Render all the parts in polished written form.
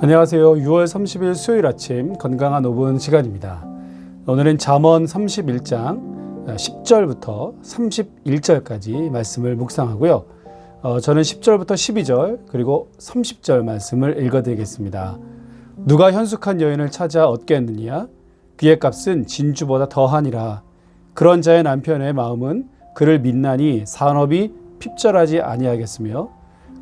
안녕하세요. 6월 30일 수요일 아침 건강한 5분 시간입니다. 오늘은 잠언 31장 10절부터 31절까지 말씀을 묵상하고요. 저는 10절부터 12절 그리고 30절 말씀을 읽어드리겠습니다. 누가 현숙한 여인을 찾아 얻겠느냐? 그의 값은 진주보다 더하니라. 그런 자의 남편의 마음은 그를 믿나니 산업이 핍절하지 아니하겠으며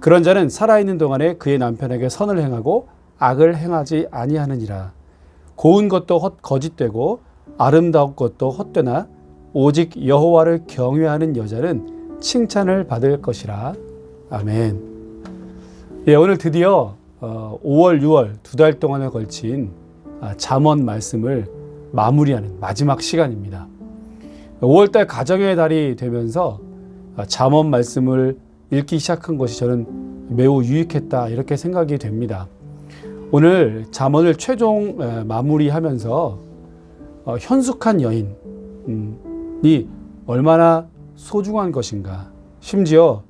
그런 자는 살아있는 동안에 그의 남편에게 선을 행하고 악을 행하지 아니하느니라. 고운 것도 거짓되고 아름다운 것도 헛되나 오직 여호와를 경외하는 여자는 칭찬을 받을 것이라. 아멘. 오늘 드디어 5월, 6월 두 달 동안에 걸친 잠언 말씀을 마무리하는 마지막 시간입니다. 5월달 가정의 달이 되면서 잠언 말씀을 읽기 시작한 것이 저는 매우 유익했다 이렇게 생각이 됩니다. 오늘 잠언을 최종 마무리하면서 현숙한 여인이 얼마나 소중한 것인가, 심지어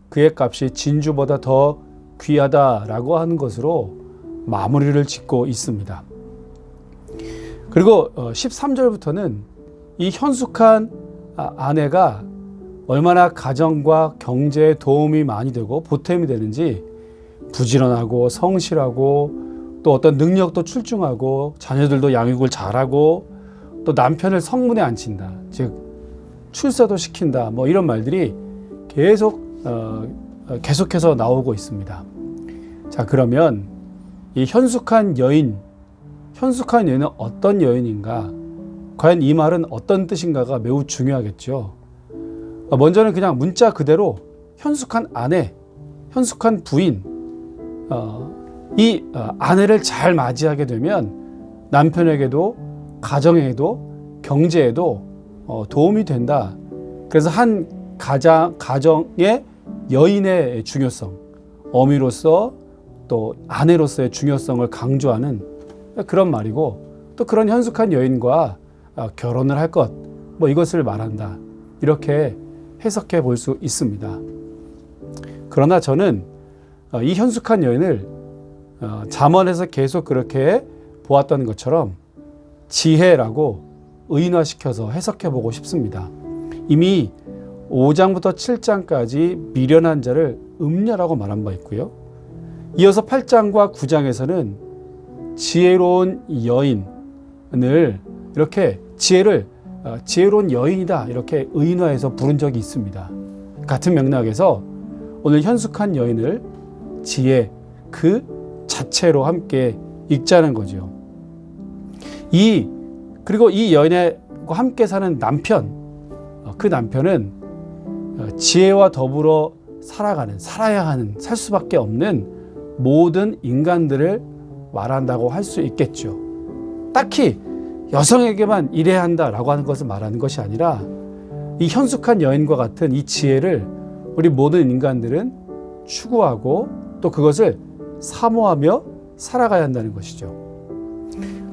그의 값이 진주보다 더 귀하다라고 하는 것으로 마무리를 짓고 있습니다. 그리고 13절부터는 이 현숙한 아내가 얼마나 가정과 경제에 도움이 많이 되고 보탬이 되는지, 부지런하고 성실하고 또 어떤 능력도 출중하고 자녀들도 양육을 잘하고 또 남편을 성문에 앉힌다, 즉 출세도 시킨다, 이런 말들이 계속해서 나오고 있습니다. 자, 그러면 이 현숙한 여인은 어떤 여인인가? 과연 이 말은 어떤 뜻인가가 매우 중요하겠죠. 먼저는 그냥 문자 그대로 현숙한 아내, 현숙한 부인, 이 아내를 잘 맞이하게 되면 남편에게도 가정에도 경제에도 도움이 된다. 그래서 한 가정의 여인의 중요성, 어미로서 또 아내로서의 중요성을 강조하는 그런 말이고, 또 그런 현숙한 여인과 결혼을 할 것, 이것을 말한다, 이렇게 해석해 볼 수 있습니다. 그러나 저는 이 현숙한 여인을 잠언에서 계속 그렇게 보았던 것처럼 지혜라고 의인화시켜서 해석해 보고 싶습니다. 이미 5장부터 7장까지 미련한 자를 음녀라고 말한 바 있고요. 이어서 8장과 9장에서는 지혜로운 여인을 이렇게 지혜로운 여인이다 이렇게 의인화해서 부른 적이 있습니다. 같은 맥락에서 오늘 현숙한 여인을 지혜 그 자체로 함께 읽자는 거죠. 그리고 이 여인과 함께 사는 남편, 그 남편은 지혜와 더불어 살 수밖에 없는 모든 인간들을 말한다고 할 수 있겠죠. 딱히 여성에게만 이래야 한다라고 하는 것을 말하는 것이 아니라 이 현숙한 여인과 같은 이 지혜를 우리 모든 인간들은 추구하고 또 그것을 사모하며 살아가야 한다는 것이죠.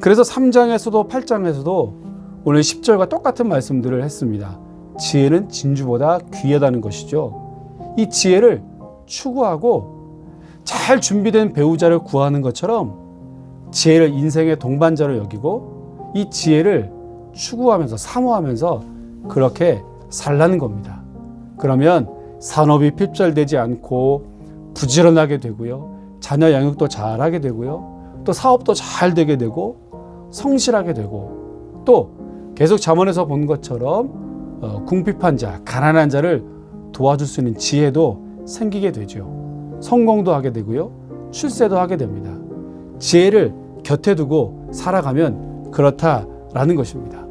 그래서 3장에서도 8장에서도 오늘 10절과 똑같은 말씀들을 했습니다. 지혜는 진주보다 귀하다는 것이죠. 이 지혜를 추구하고 잘 준비된 배우자를 구하는 것처럼 지혜를 인생의 동반자로 여기고 이 지혜를 추구하면서 사모하면서 그렇게 살라는 겁니다. 그러면 산업이 핍절되지 않고 부지런하게 되고요, 자녀 양육도 잘하게 되고요, 또 사업도 잘 되게 되고 성실하게 되고, 또 계속 잠언에서 본 것처럼 궁핍한 자, 가난한 자를 도와줄 수 있는 지혜도 생기게 되죠. 성공도 하게 되고요, 출세도 하게 됩니다. 지혜를 곁에 두고 살아가면 그렇다라는 것입니다.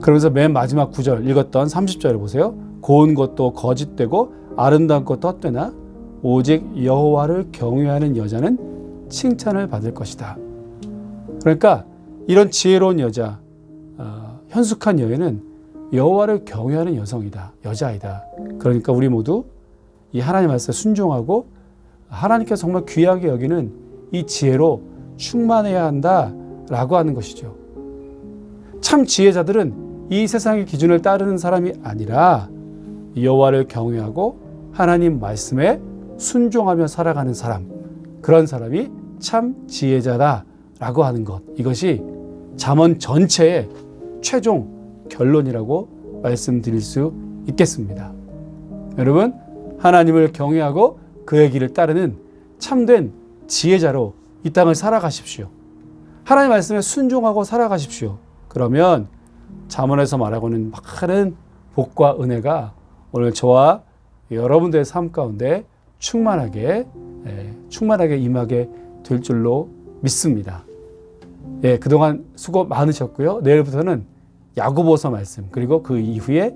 그러면서 맨 마지막 9절 읽었던 30절을 보세요. 고운 것도 거짓되고 아름다운 것도 헛되나 오직 여호와를 경외하는 여자는 칭찬을 받을 것이다. 그러니까 이런 지혜로운 여자, 현숙한 여인은 여호와를 경외하는 여자이다. 그러니까 우리 모두 이 하나님 말씀에 순종하고 하나님께서 정말 귀하게 여기는 이 지혜로 충만해야 한다라고 하는 것이죠. 참 지혜자들은 이 세상의 기준을 따르는 사람이 아니라 여호와를 경외하고 하나님 말씀에 순종하며 살아가는 사람, 그런 사람이 참 지혜자다라고 하는 것, 이것이 잠언 전체의 최종 결론이라고 말씀드릴 수 있겠습니다. 여러분, 하나님을 경외하고 그의 길을 따르는 참된 지혜자로 이 땅을 살아가십시오. 하나님 말씀에 순종하고 살아가십시오. 그러면 잠언에서 말하고는 많은 복과 은혜가 오늘 저와 여러분들의 삶 가운데 충만하게 임하게 될 줄로 믿습니다. 예, 그동안 수고 많으셨고요. 내일부터는 야고보서 말씀, 그리고 그 이후에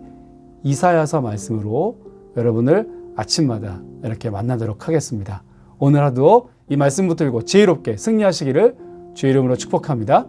이사야서 말씀으로 여러분을 아침마다 이렇게 만나도록 하겠습니다. 오늘 하루도 이 말씀 붙들고 지혜롭게 승리하시기를 주의 이름으로 축복합니다.